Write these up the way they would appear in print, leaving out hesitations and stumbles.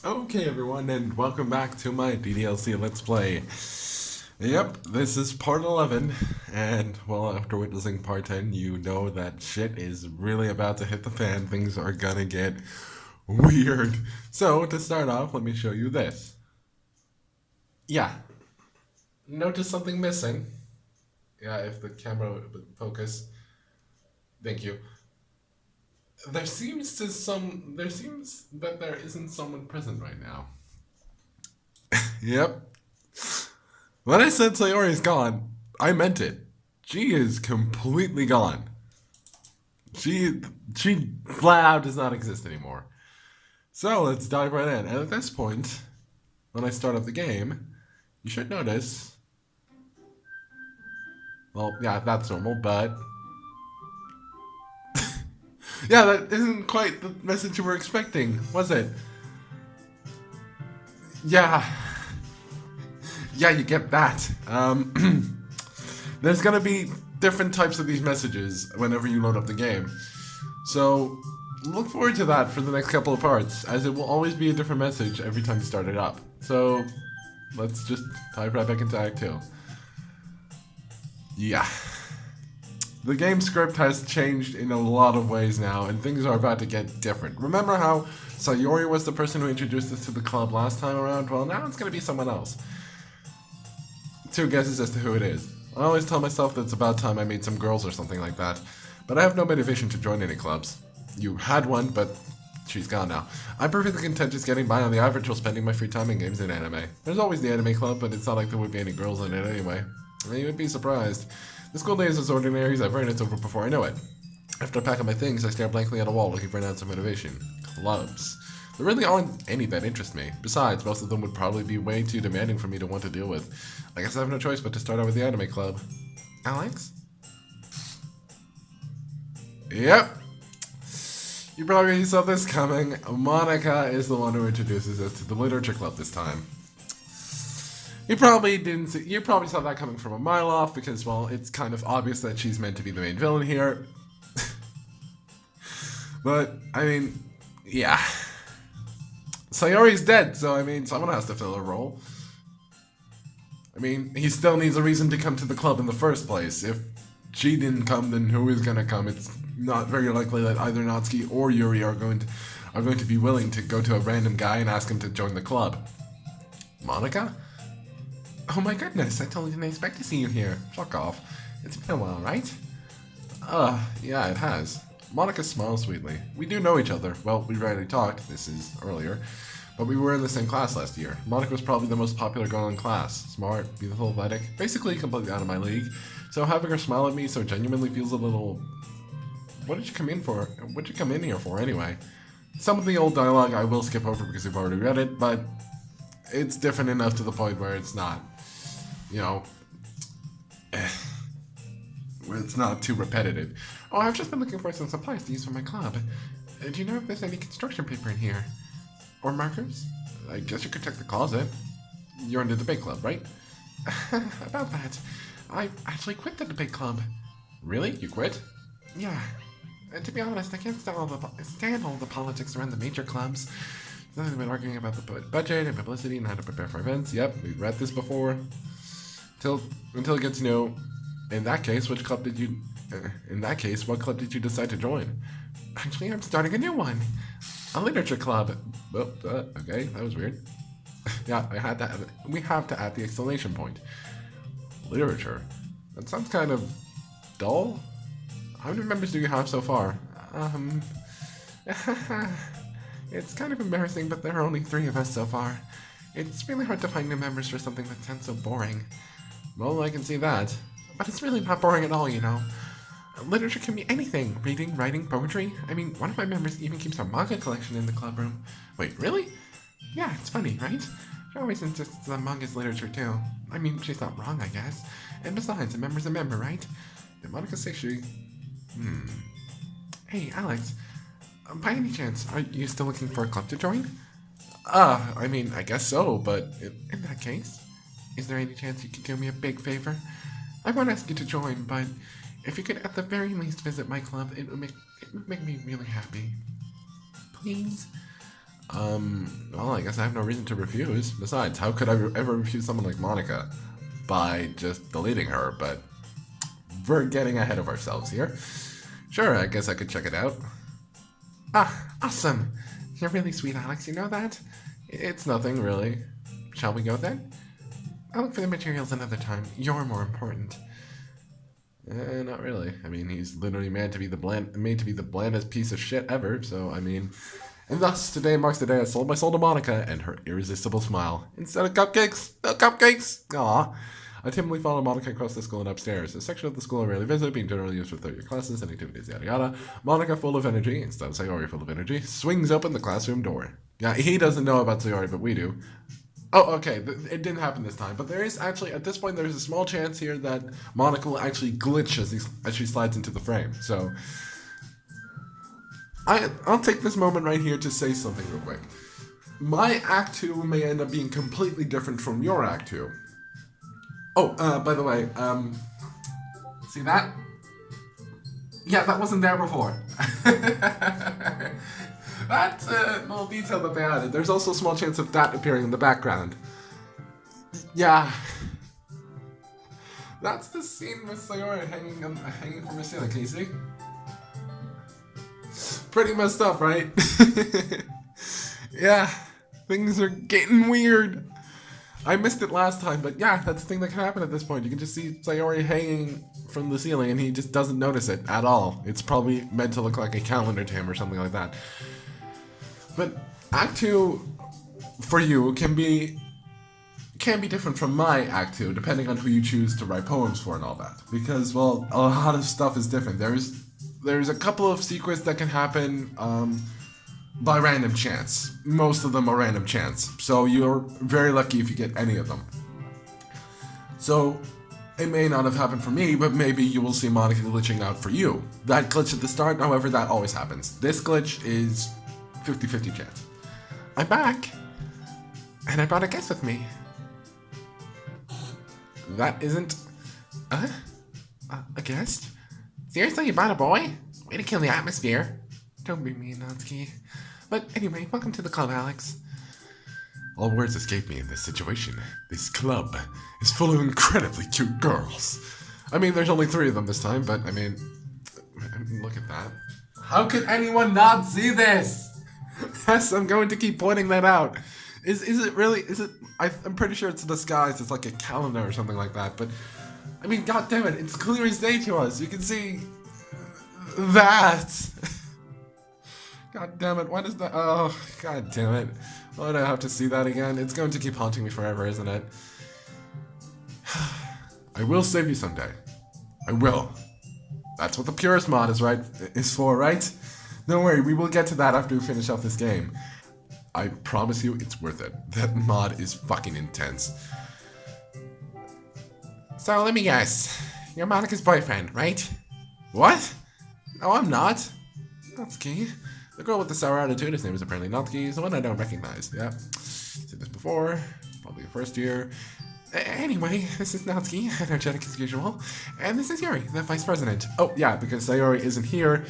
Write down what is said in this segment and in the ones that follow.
Okay, everyone, and welcome back to my DDLC Let's Play. Yep, this is part 11, and, well, after witnessing part 10, you know that shit is really about to hit the fan. Things are gonna get weird. So, to start off, let me show you this. Yeah, notice something missing. Yeah, if the camera would focus. Thank you. There seems that there isn't someone present right now. Yep. When I said Sayori's gone, I meant it. She is completely gone. She she flat out does not exist anymore. So let's dive right in. And at this point, when I start up the game, you should notice. Well, yeah, that's normal, but yeah, that isn't quite the message you were expecting, was it? Yeah, yeah, you get that. There's gonna be different types of these messages whenever you load up the game. So look forward to that for the next couple of parts, as it will always be a different message every time you start it up. So let's just dive right back into Act 2. Yeah. The game script has changed in a lot of ways now, and things are about to get different. Remember how Sayori was the person who introduced us to the club last time around? Well, now it's going to be someone else. Two guesses as to who it is. I always tell myself that it's about time I made some girls or something like that, but I have no motivation to join any clubs. You had one, but she's gone now. I'm perfectly content just getting by on the average while spending my free time in games and anime. There's always the anime club, but it's not like there would be any girls in it anyway. I mean, you'd be surprised. The school day is as ordinary as ever, and it's over before I know it. After I pack up my things, I stare blankly at a wall looking for an ounce of motivation. Clubs. There really aren't any that interest me. Besides, most of them would probably be way too demanding for me to want to deal with. I guess I have no choice but to start out with the anime club. Alex? Yep. You probably saw this coming. Monica is the one who introduces us to the literature club this time. You probably didn't see, you probably saw that coming from a mile off because, well, it's kind of obvious that she's meant to be the main villain here. But, I mean, yeah. Sayori's dead, so, I mean, someone has to fill her role. I mean, he still needs a reason to come to the club in the first place. If she didn't come, then who is gonna come? It's not very likely that either Natsuki or Yuri are going to be willing to go to a random guy and ask him to join the club. Monica? Oh my goodness, I totally didn't expect to see you here. Fuck off. It's been a while, right? Yeah, it has. Monica smiles sweetly. We do know each other. Well, we rarely talked, this is earlier, but we were in the same class last year. Monica was probably the most popular girl in class. Smart, beautiful, athletic, basically completely out of my league. So having her smile at me so genuinely feels a little... What did you come in for? What did you come in here for, anyway? Some of the old dialogue I will skip over because you've already read it, but it's different enough to the point where it's not, you know, where it's not too repetitive. Oh, I've just been looking for some supplies to use for my club. Do you know if there's any construction paper in here? Or markers? I guess you could check the closet. You're in the debate club, right? About that, I actually quit the debate club. Really? You quit? Yeah. And to be honest, I can't stand all the politics around the major clubs. They've been arguing about the budget and publicity and how to prepare for events. Yep, we've read this before. Until it gets to know. In that case, what club did you decide to join? Actually, I'm starting a new one. A literature club. Well, okay, that was weird. Yeah, we have to add the exclamation point. Literature. That sounds kind of dull. How many members do you have so far? It's kind of embarrassing, but there are only 3 of us so far. It's really hard to find new members for something that sounds so boring. Well, I can see that. But it's really not boring at all, you know. Literature can be anything. Reading, writing, poetry. I mean, one of my members even keeps a manga collection in the club room. Wait, really? Yeah, it's funny, right? She always insists that manga's literature, too. I mean, she's not wrong, I guess. And besides, a member's a member, right? Did Monica say she... Hey, Alex. By any chance, are you still looking for a club to join? I mean, I guess so, but in that case, is there any chance you could do me a big favor? I won't ask you to join, but if you could at the very least visit my club, it would make me really happy. Please? Well, I guess I have no reason to refuse. Besides, how could I ever refuse someone like Monica? By just deleting her, but we're getting ahead of ourselves here. Sure, I guess I could check it out. Ah, awesome. You're really sweet, Alex, you know that? It's nothing, really. Shall we go then? I'll look for the materials another time. You're more important. Not really. I mean, he's literally made to be the blandest piece of shit ever, so, I mean... And thus, today marks the day I sold my soul to Monica and her irresistible smile. Instead of cupcakes, no cupcakes! Aww. I timidly followed Monica across the school and upstairs. A section of the school I rarely visit, being generally used for third-year classes and activities, yada yada. Monica, full of energy, instead of Sayori full of energy, swings open the classroom door. Yeah, he doesn't know about Sayori, but we do. Oh, okay, it didn't happen this time, but there is actually, at this point, there's a small chance here that Monica will actually glitch as she slides into the frame, so... I'll take this moment right here to say something real quick. My Act 2 may end up being completely different from your Act 2. Oh, by the way, see that? Yeah, that wasn't there before. That's a little detail that they added. There's also a small chance of that appearing in the background. Yeah. That's the scene with Sayori hanging from her ceiling. Can you see? Pretty messed up, right? Yeah, things are getting weird. I missed it last time, but yeah, that's the thing that can happen at this point. You can just see Sayori hanging from the ceiling and he just doesn't notice it at all. It's probably meant to look like a calendar to him or something like that. But Act 2 for you can be different from my Act 2, depending on who you choose to write poems for and all that. Because, well, a lot of stuff is different. There's a couple of secrets that can happen by random chance. Most of them are random chance. So you're very lucky if you get any of them. So it may not have happened for me, but maybe you will see Monica glitching out for you. That glitch at the start, however, that always happens. This glitch is 50-50 chance. I'm back. And I brought a guest with me. That isn't... a guest? Seriously, you brought a boy? Way to kill the atmosphere. Don't be mean, Natsuki. But anyway, welcome to the club, Alex. All words escape me in this situation. This club is full of incredibly cute girls. I mean, there's only 3 of them this time, but I mean, look at that. How could anyone not see this? Yes, I'm going to keep pointing that out. Is it really, I'm pretty sure it's disguised as like a calendar or something like that, but I mean, god damn it, it's clear as day to us. You can see that. God damn it, why does that, oh, god damn it. Why do I have to see that again? It's going to keep haunting me forever, isn't it? I will save you someday. I will. That's what the Purist mod is for, right? Don't worry, we will get to that after we finish off this game. I promise you, it's worth it. That mod is fucking intense. So, let me guess. You're Monica's boyfriend, right? What? No, I'm not. Natsuki. The girl with the sour attitude, his name is apparently Natsuki, is the one I don't recognize. Yeah. Seen this before. Probably the first year. Anyway, this is Natsuki, energetic as usual. And this is Yuri, the vice president. Oh, yeah, because Sayori isn't here,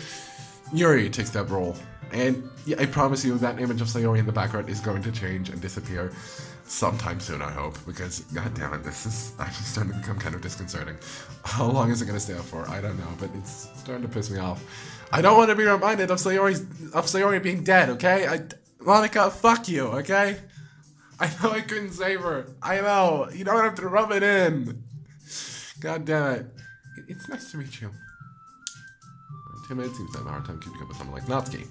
Yuri takes that role. And yeah, I promise you that image of Sayori in the background is going to change and disappear sometime soon, I hope, because god damn it, this is actually starting to become kind of disconcerting. How long is it going to stay up for? I don't know, but it's starting to piss me off. I don't want to be reminded of Sayori being dead, okay? Monica, fuck you, okay? I know I couldn't save her. I know. You don't have to rub it in. God damn it. It's nice to meet you. Timid, seems to have a hard time keeping up with someone like Natsuki.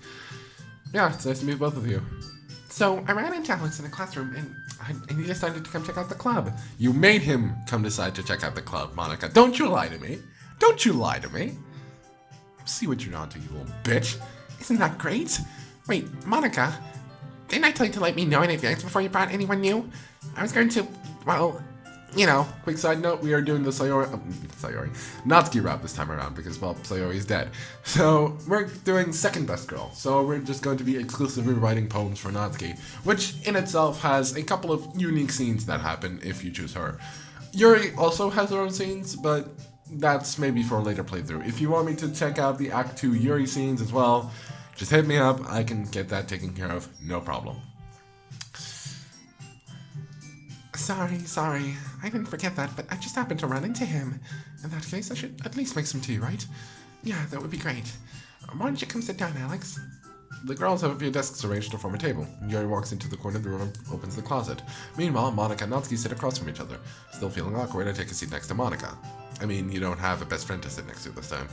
Yeah, it's nice to meet both of you. So, I ran into Alex in the classroom, and he decided to come check out the club. You made him come decide to check out the club, Monica. Don't you lie to me. Don't you lie to me. See what you're onto, you little bitch. Isn't that great? Wait, Monica, didn't I tell you to let me know in advance before you brought anyone new? I was going to, well, you know. Quick side note, we are doing the Natsuki route this time around because, well, Sayori is dead. So, we're doing second best girl. So, we're just going to be exclusively writing poems for Natsuki, which in itself has a couple of unique scenes that happen if you choose her. Yuri also has her own scenes, but that's maybe for a later playthrough. If you want me to check out the Act 2 Yuri scenes as well, Just hit me up. I can get that taken care of. No problem. Sorry. I didn't forget that, but I just happened to run into him. In that case, I should at least make some tea, right? Yeah, that would be great. Why don't you come sit down, Alex? The girls have a few desks arranged to form a table. Yuri walks into the corner of the room and opens the closet. Meanwhile, Monica and Natsuki sit across from each other. Still feeling awkward, I take a seat next to Monica. I mean, you don't have a best friend to sit next to this time.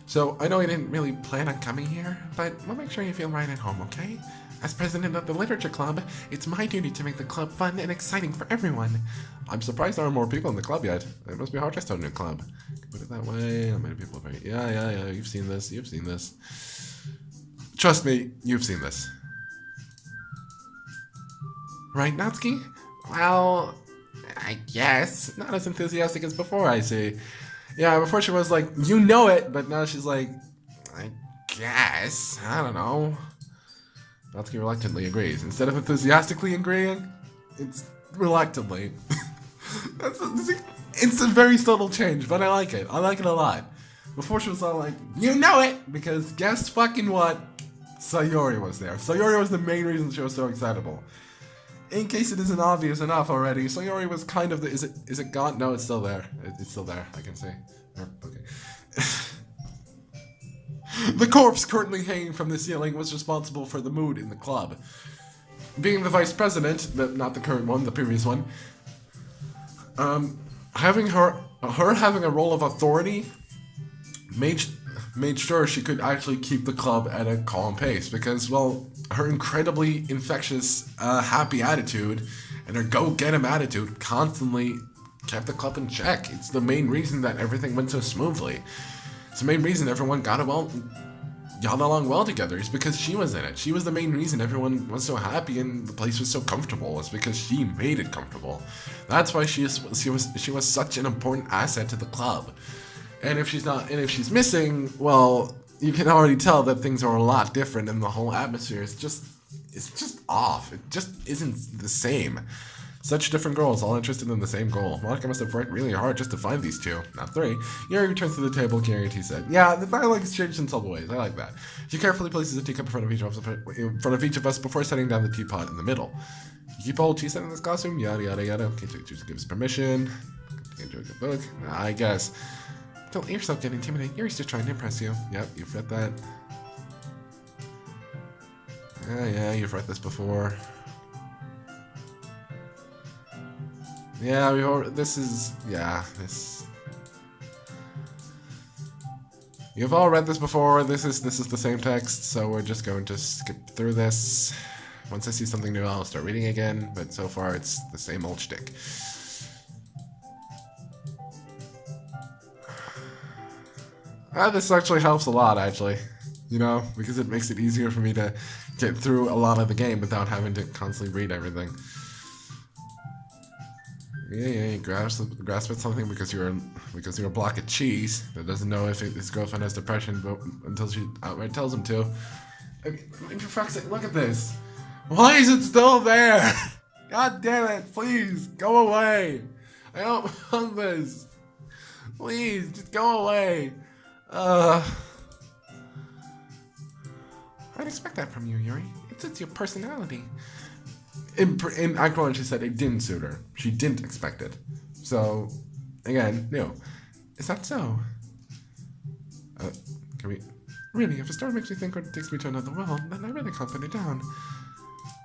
So, I know you didn't really plan on coming here, but we'll make sure you feel right at home, okay? As president of the literature club, it's my duty to make the club fun and exciting for everyone. I'm surprised there are more people in the club yet. It must be hard to start a new club. Put it that way. How many people have... Yeah. You've seen this. Trust me, you've seen this. Right, Natsuki? Well, I guess. Not as enthusiastic as before, I see. Yeah, before she was like, you know it, but now she's like, I guess. I don't know. Natsuki reluctantly agrees. Instead of enthusiastically agreeing, it's reluctantly. It's a very subtle change, but I like it. I like it a lot. Before she was all like, you know it! Because guess fucking what? Sayori was there. Sayori was the main reason she was so excitable. In case it isn't obvious enough already, Sayori was kind of the... Is it gone? No, it's still there. It's still there, I can see. Okay. The corpse currently hanging from the ceiling was responsible for the mood in the club. Being the vice president, not the current one, the previous one, having her having a role of authority made sure she could actually keep the club at a calm pace because, well, her incredibly infectious, happy attitude and her go-get-'em attitude constantly kept the club in check. It's the main reason that everything went so smoothly. It's the main reason everyone got along well together. It's because she was in it. She was the main reason everyone was so happy and the place was so comfortable. It's because she made it comfortable. That's why she was such an important asset to the club. And if she's missing, well, you can already tell that things are a lot different and the whole atmosphere is just off. It just isn't the same. Such different girls, all interested in the same goal. Monica must have worked really hard just to find these two, not three. Yuri returns to the table, carrying a tea set. Yeah, the dialogue has changed in subtle ways. I like that. She carefully places a teacup in front of each of us before setting down the teapot in the middle. You keep a whole tea set in this costume? Yada yada yada. Okay, choose to give us permission. Enjoy the book. I guess. Don't let yourself get intimidated. Yuri's just trying to impress you. Yep, you've read that. Yeah, you've read this before. Yeah, You've all read this before. This is the same text, so we're just going to skip through this. Once I see something new, I'll start reading again, but so far it's the same old shtick. This actually helps a lot, actually. You know, because it makes it easier for me to get through a lot of the game without having to constantly read everything. Yeah, you grasp at something because you're a block of cheese that doesn't know if his girlfriend has depression, but until she outright tells him to. I mean, for fuck's sake, look at this. Why is it still there? God damn it! Please go away. I don't want this. Please, just go away. I'd expect that from you, Yuri. It's your personality. In Act 1, she said it didn't suit her. She didn't expect it. So, again, no. Is that so? Can we... Really, if a story makes me think or takes me to another world, then I really can't put it down.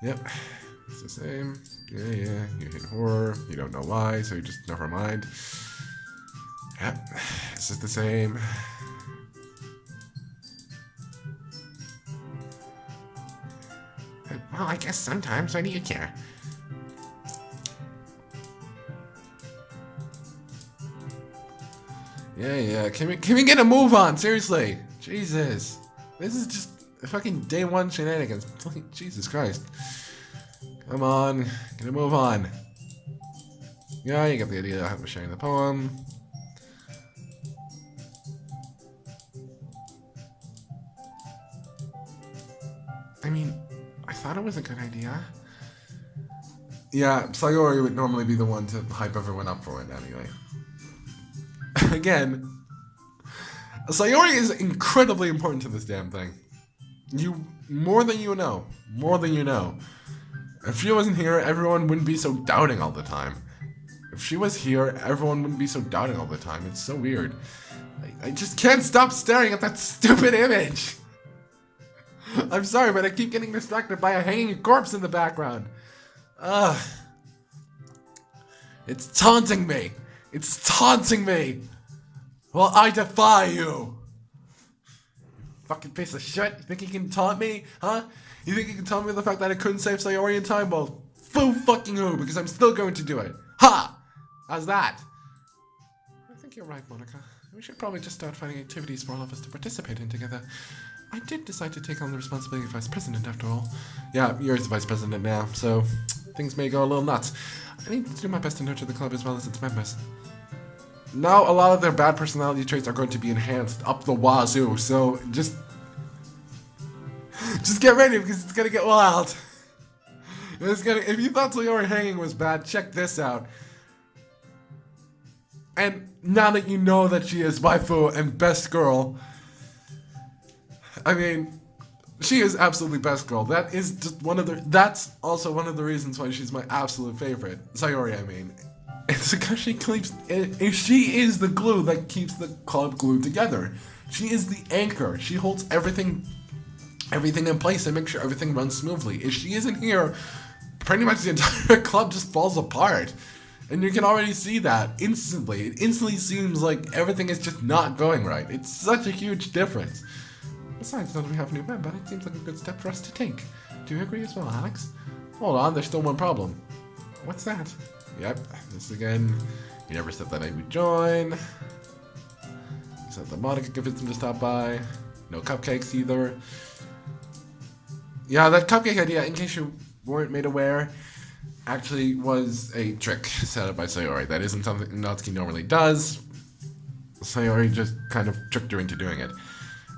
Yep. It's the same. Yeah. You hate horror. You don't know why, so you just never mind. Yep. This is the same. Well, I guess sometimes. Why do you care? Yeah. Can we get a move on? Seriously. Jesus. This is just fucking day one shenanigans. Jesus Christ. Come on. Get a move on. Yeah, you get the idea of sharing the poem. I mean... I thought it was a good idea. Yeah, Sayori would normally be the one to hype everyone up for it anyway. Again, Sayori is incredibly important to this damn thing. More than you know. More than you know. If she wasn't here, everyone wouldn't be so doubting all the time. If she was here, everyone wouldn't be so doubting all the time. It's so weird. I just can't stop staring at that stupid image. I'm sorry, but I keep getting distracted by a hanging corpse in the background. Ugh. It's taunting me. It's taunting me. Well, I defy you. Fucking piece of shit. You think you can taunt me? Huh? You think you can taunt me the fact that I couldn't save Sayori in time? Well, foo fucking who, because I'm still going to do it. Ha! How's that? I think you're right, Monica. We should probably just start finding activities for all of us to participate in together. I did decide to take on the responsibility of vice president after all. Yeah, you're the vice president now, so things may go a little nuts. I need to do my best to nurture the club as well as its members. Now a lot of their bad personality traits are going to be enhanced up the wazoo, so just get ready because it's gonna get wild. If you thought Sayori hanging was bad, check this out. And now that you know that she is waifu and best girl, I mean, she is absolutely best girl. That is just that's also one of the reasons why she's my absolute favorite. Sayori, I mean. It's because she is the glue that keeps the club glued together. She is the anchor. She holds everything in place and makes sure everything runs smoothly. If she isn't here, pretty much the entire club just falls apart. And you can already see that instantly. It instantly seems like everything is just not going right. It's such a huge difference. Besides, now that we have a new member, it seems like a good step for us to take. Do you agree as well, Alex? Hold on, there's still one problem. What's that? Yep, this again. You never said that I would join. You said that Monica convinced him to stop by. No cupcakes either. Yeah, that cupcake idea, in case you weren't made aware, actually was a trick set up by Sayori. That isn't something Natsuki normally does. Sayori just kind of tricked her into doing it.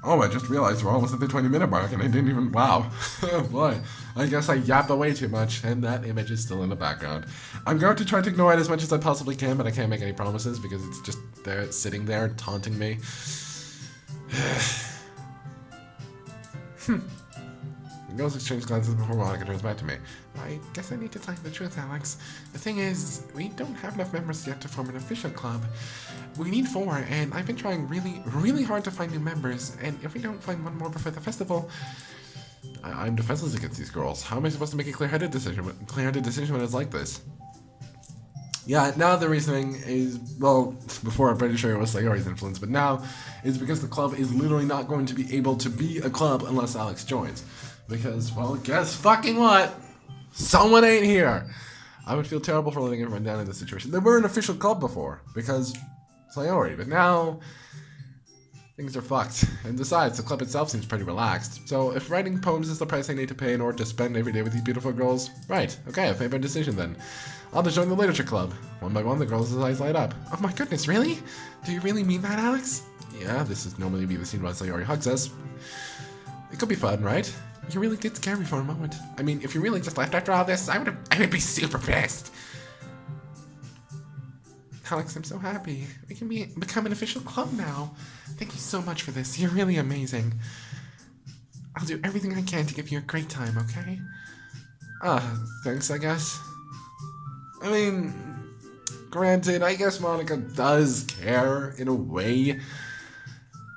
Oh, I just realized we're almost at the 20-minute mark and I didn't even... Wow. Boy, I guess I yapped away too much and that image is still in the background. I'm going to try to ignore it as much as I possibly can, but I can't make any promises because it's just there, sitting there, taunting me. The girls exchange glances before Monica turns back to me. I guess I need to tell you the truth, Alex. The thing is, we don't have enough members yet to form an official club. We need 4, and I've been trying really, really hard to find new members, and if we don't find one more before the festival, I'm defenseless against these girls. How am I supposed to make a clear-headed decision when it's like this? Yeah, now the reasoning is, well, before I'm pretty sure it was Sayori's influence, but now it's because the club is literally not going to be able to be a club unless Alex joins. Because, well, guess fucking what? Someone ain't here. I would feel terrible for letting everyone down in this situation. They were an official club before, because Sayori, but now things are fucked. And besides, the club itself seems pretty relaxed. So if writing poems is the price I need to pay in order to spend every day with these beautiful girls, right, okay, I've made my decision then. I'll just join the literature club. One by one, the girls' eyes light up. Oh my goodness, really? Do you really mean that, Alex? Yeah, this is normally be the scene where Sayori hugs us. It could be fun, right? You really did scare me for a moment. I mean, if you really just left after all this, I would be super pissed. Alex, I'm so happy. We can become an official club now. Thank you so much for this. You're really amazing. I'll do everything I can to give you a great time, okay? Thanks, I guess. I mean, granted, I guess Monica does care in a way.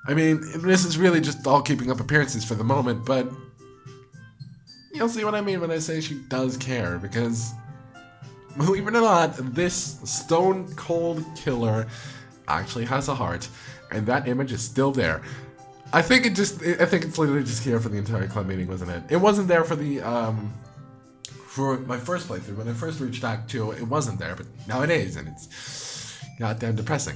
I mean, this is really just all keeping up appearances for the moment, but you'll see what I mean when I say she does care, because, believe it or not, this stone-cold killer actually has a heart, and that image is still there. I think it's literally just here for the entire club meeting, wasn't it? It wasn't there for the, for my first playthrough. When I first reached Act 2, it wasn't there, but now it is, and it's goddamn depressing.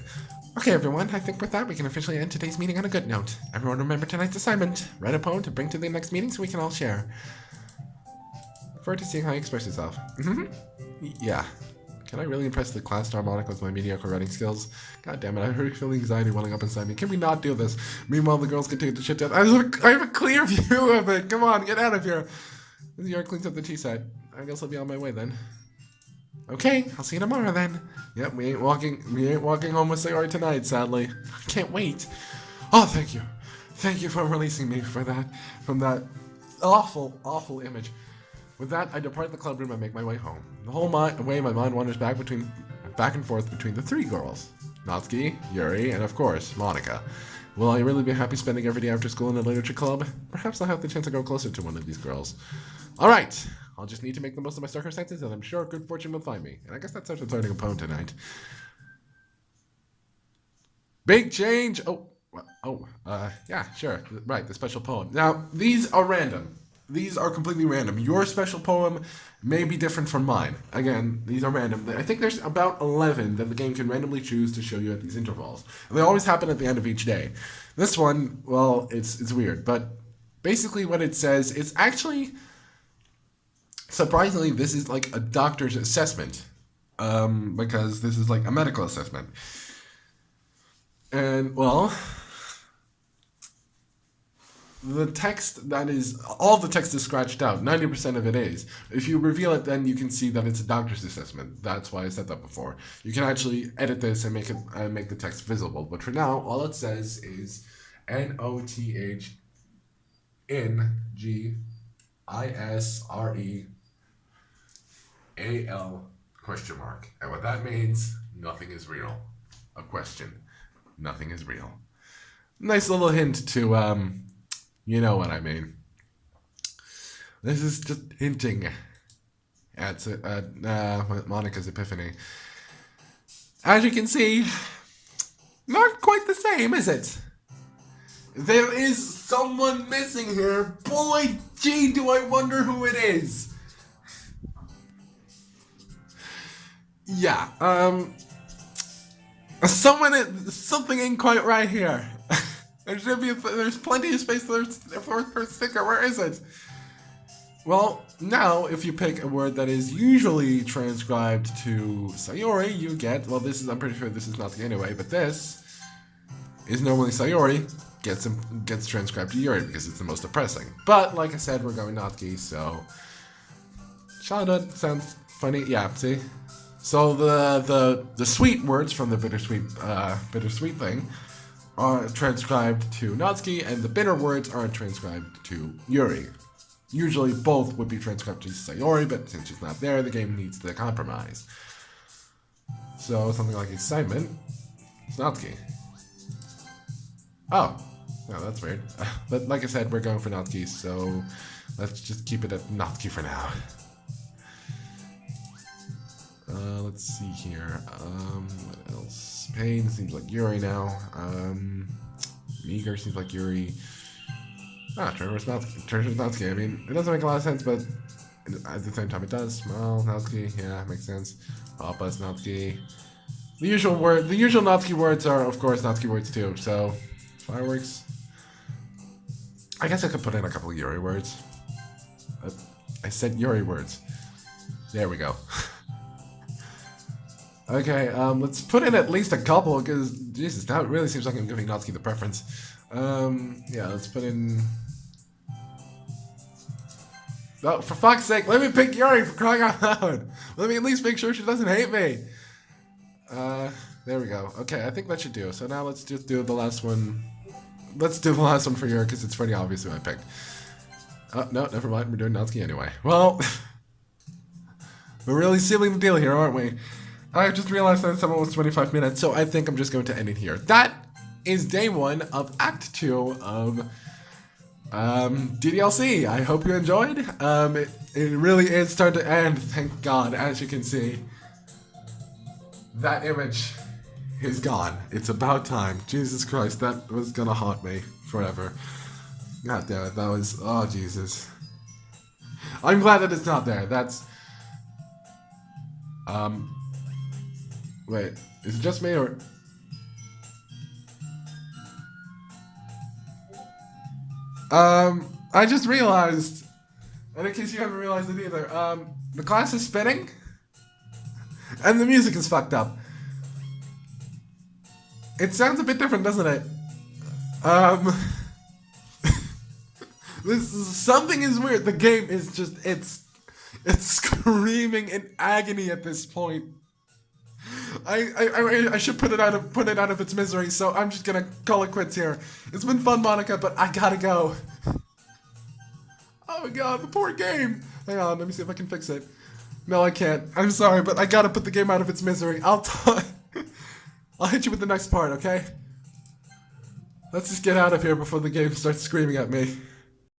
Okay, everyone, I think with that, we can officially end today's meeting on a good note. Everyone remember tonight's assignment. Write a poem to bring to the next meeting so we can all share. Look forward to seeing how you express yourself. Yeah. Can I really impress the class star Monica with my mediocre writing skills? God damn it, I already feel the anxiety welling up inside me. Can we not do this? Meanwhile, the girls continue to shit down. I have a clear view of it. Come on, get out of here. As York cleans up the tea set. I guess I'll be on my way then. Okay, I'll see you tomorrow then. Yep, we ain't walking home with Sayori tonight, sadly. I can't wait. Oh, thank you. Thank you for releasing me from that awful, awful image. With that, I depart the club room and make my way home. The whole way, my mind wanders back and forth between the three girls: Natsuki, Yuri, and of course, Monica. Will I really be happy spending every day after school in a literature club? Perhaps I'll have the chance to go closer to one of these girls. Alright, I'll just need to make the most of my circumstances, and I'm sure good fortune will find me. And I guess that's our starting opponent tonight. Big change! Yeah, sure. Right, the special poem. Now, these are random. These are completely random. Your special poem may be different from mine. Again, these are random. I think there's about 11 that the game can randomly choose to show you at these intervals. And they always happen at the end of each day. This one, well, it's weird. But basically what it says, it's actually... Surprisingly, this is like a doctor's assessment. Because this is like a medical assessment. And, well... The text that is, all the text is scratched out, 90% of it is. If you reveal it, then you can see that it's a doctor's assessment. That's why I said that before. You can actually edit this and make the text visible. But for now, all it says is NOTHNGISREAL ? And what that means, nothing is real. A question. Nothing is real. Nice little hint to, you know what I mean. This is just hinting at Monica's epiphany. As you can see, not quite the same, is it? There is someone missing here. Boy, gee, do I wonder who it is. Yeah, something ain't quite right here. There's plenty of space for a sticker. Where is it? Well, now if you pick a word that is usually transcribed to Sayori, you get, well, I'm pretty sure this is Natsuki anyway, but this is normally Sayori, gets transcribed to Yuri because it's the most depressing. But like I said, we're going Natsuki, so childhood sounds funny. Yeah, see? So the sweet words from the bittersweet thing are transcribed to Natsuki, and the bitter words are transcribed to Yuri. Usually both would be transcribed to Sayori, but since she's not there, the game needs to compromise. So something like excitement, it's Natsuki. Oh, no, that's weird. But like I said, we're going for Natsuki, so let's just keep it at Natsuki for now. Let's see here. What else? Pain seems like Yuri now. Meager seems like Yuri. Trevor's Natsuki. I mean, it doesn't make a lot of sense, but at the same time it does. Well, Natsuki, yeah, makes sense. Papa's Natsuki. The usual Natsuki words are, of course, Natsuki words too. So, fireworks. I guess I could put in a couple of Yuri words. I said Yuri words. There we go. Okay, let's put in at least a couple, because, Jesus, now it really seems like I'm giving Natsuki the preference. Yeah, let's put in... Oh, for fuck's sake, let me pick Yuri, for crying out loud! Let me at least make sure she doesn't hate me! There we go. Okay, I think that should do. So now let's just do the last one. Let's do the last one for Yuri, because it's pretty obvious who I picked. Oh, no, never mind, we're doing Natsuki anyway. Well, we're really sealing the deal here, aren't we? I just realized that it's almost 25 minutes, so I think I'm just going to end it here. That is day 1 of Act 2 of DDLC. I hope you enjoyed. It really is starting to end, thank God. As you can see, that image is gone. It's about time. Jesus Christ, that was gonna haunt me forever. God damn it, that was... Oh, Jesus. I'm glad that it's not there. That's... Wait, is it just me, or... I just realized, and in case you haven't realized it either, the class is spinning, and the music is fucked up. It sounds a bit different, doesn't it? Something is weird. The game is just, it's screaming in agony at this point. I should put it out of its misery. So I'm just gonna call it quits here. It's been fun, Monica, but I gotta go. Oh my god, the poor game. Hang on, let me see if I can fix it. No, I can't. I'm sorry, but I gotta put the game out of its misery. I'll hit you with the next part, okay? Let's just get out of here before the game starts screaming at me.